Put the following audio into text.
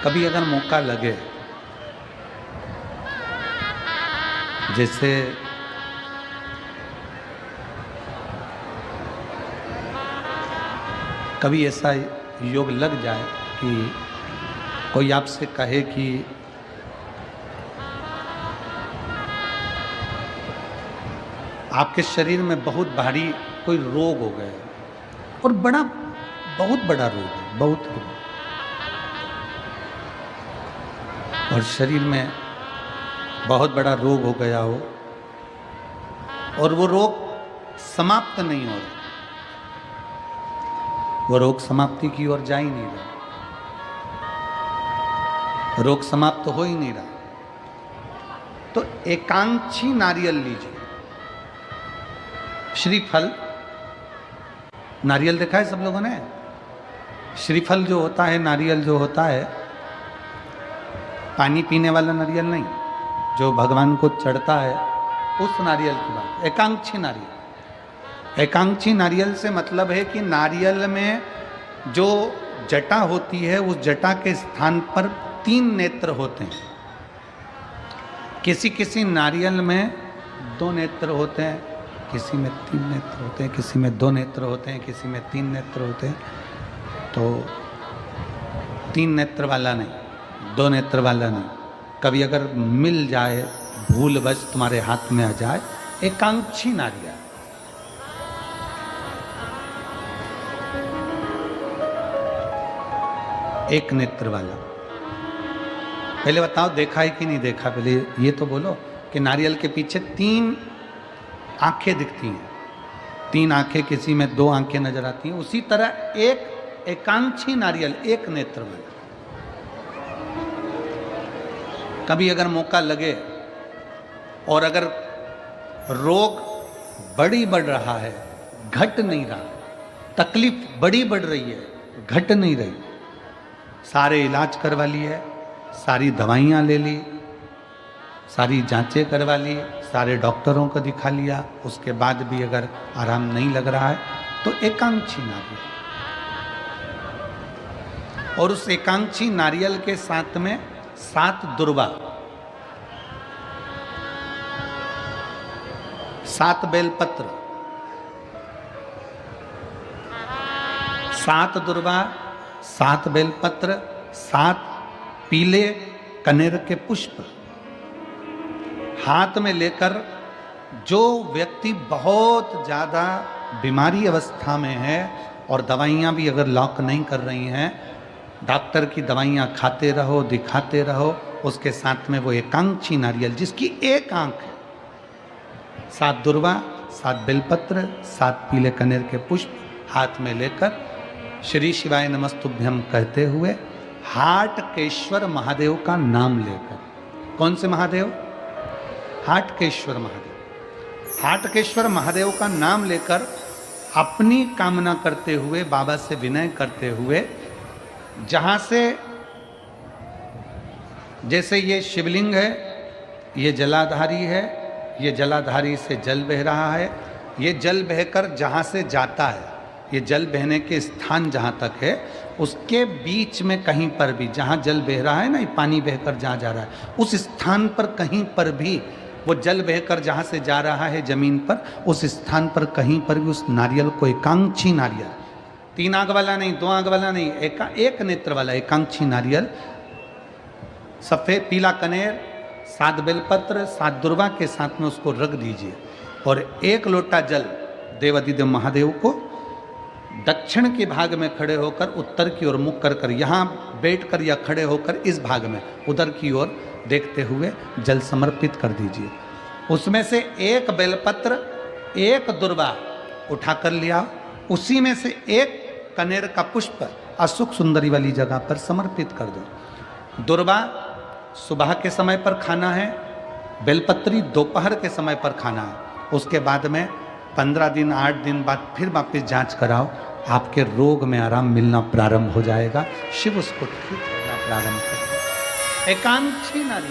कभी अगर मौका लगे, जैसे कभी ऐसा योग लग जाए कि कोई आपसे कहे कि आपके शरीर में बहुत भारी कोई रोग हो गया और बहुत बड़ा रोग है, बहुत रोग, और शरीर में बहुत बड़ा रोग हो गया हो और वो रोग समाप्त नहीं हो रहा, वो रोग समाप्ति की ओर जा ही नहीं रहा, रोग समाप्त हो ही नहीं रहा, तो एकांक्षी नारियल लीजिए। श्रीफल, नारियल देखा है सब लोगों ने? श्रीफल जो होता है, नारियल जो होता है, पानी पीने वाला नारियल नहीं, जो भगवान को चढ़ता है, उस नारियल की बात। एकांक्षी नारियल, एकांक्षी नारियल से मतलब है कि नारियल में जो जटा होती है, उस जटा के स्थान पर 3 नेत्र होते हैं। किसी किसी नारियल में 2 नेत्र होते हैं, किसी में 3 नेत्र होते हैं, किसी में 2 नेत्र होते हैं, किसी में 3 नेत्र होते हैं। तो 3 नेत्र वाला नहीं, 2 नेत्र वाला नहीं, कभी अगर मिल जाए, भूलवश तुम्हारे हाथ में आ जाए, एकांक्षी नारियल। एक नेत्र वाला। पहले बताओ देखा है कि नहीं देखा? पहले ये तो बोलो कि नारियल के पीछे 3 आंखें दिखती हैं, 3 आंखें, किसी में 2 आंखें नजर आती हैं। उसी तरह एक एकांक्षी नारियल, एक नेत्र वाला। कभी अगर मौका लगे और अगर रोग बढ़ रहा है, घट नहीं रहा, तकलीफ बढ़ रही है, घट नहीं रही, सारे इलाज करवा लिए, सारी दवाइयाँ ले ली, सारी जांचें करवा ली, सारे डॉक्टरों को दिखा लिया, उसके बाद भी अगर आराम नहीं लग रहा है, तो एकांक्षी नारियल। और उस एकांक्षी नारियल के साथ में 7 दुर्वा, 7 बेलपत्र, 7 दुर्वा, 7 बेलपत्र, 7 पीले कनेर के पुष्प हाथ में लेकर, जो व्यक्ति बहुत ज़्यादा बीमारी अवस्था में है और दवाइयाँ भी अगर लॉक नहीं कर रही हैं, डॉक्टर की दवाइयाँ खाते रहो, दिखाते रहो, उसके साथ में वो एकांक्षी नारियल जिसकी एक आंख है, 7 दुर्वा, 7 बेलपत्र, 7 पीले कनेर के पुष्प हाथ में लेकर, श्री शिवाय नमस्तुभ्यम कहते हुए, हाटकेश्वर महादेव का नाम लेकर। कौन से महादेव? हाटकेश्वर महादेव। हाटकेश्वर महादेव का नाम लेकर अपनी कामना करते हुए, बाबा से विनय करते हुए, जहाँ से, जैसे ये शिवलिंग है, ये जलाधारी है, ये जलाधारी से जल बह रहा है, ये जल बहकर जहाँ से जाता है, ये जल बहने के स्थान जहाँ तक है, उसके बीच में कहीं पर भी, जहाँ जल बह रहा है ना, ये पानी बहकर जहाँ जा रहा है, उस स्थान पर कहीं पर भी, वो जल बहकर जहाँ से जा रहा है जमीन पर, उस स्थान पर कहीं पर भी उस नारियल को, एकांक्षी नारियल, 3 आंख वाला नहीं, 2 आंख वाला नहीं, एक नेत्र वाला एकांक्षी नारियल, सफ़ेद पीला कनेर, 7 बेलपत्र, 7 दुर्वा के साथ में उसको रख दीजिए और 1 लोटा जल देवाधिदेव महादेव को दक्षिण के भाग में खड़े होकर, उत्तर की ओर मुख कर कर, यहाँ बैठकर या खड़े होकर इस भाग में उधर की ओर देखते हुए जल समर्पित कर दीजिए। उसमें से 1 बेलपत्र, 1 दुर्वा उठा कर लिया, उसी में से 1 कनेर का पुष्प अशोक सुंदरी वाली जगह पर समर्पित कर दो। दुर्वा सुबह के समय पर खाना है, बेलपत्री दोपहर के समय पर खाना है। उसके बाद में 15 दिन 8 दिन बाद फिर वापस जांच कराओ, आपके रोग में आराम मिलना प्रारंभ हो जाएगा। शिव उसको ठीक करना प्रारंभ कर। एकांक्षी नारी।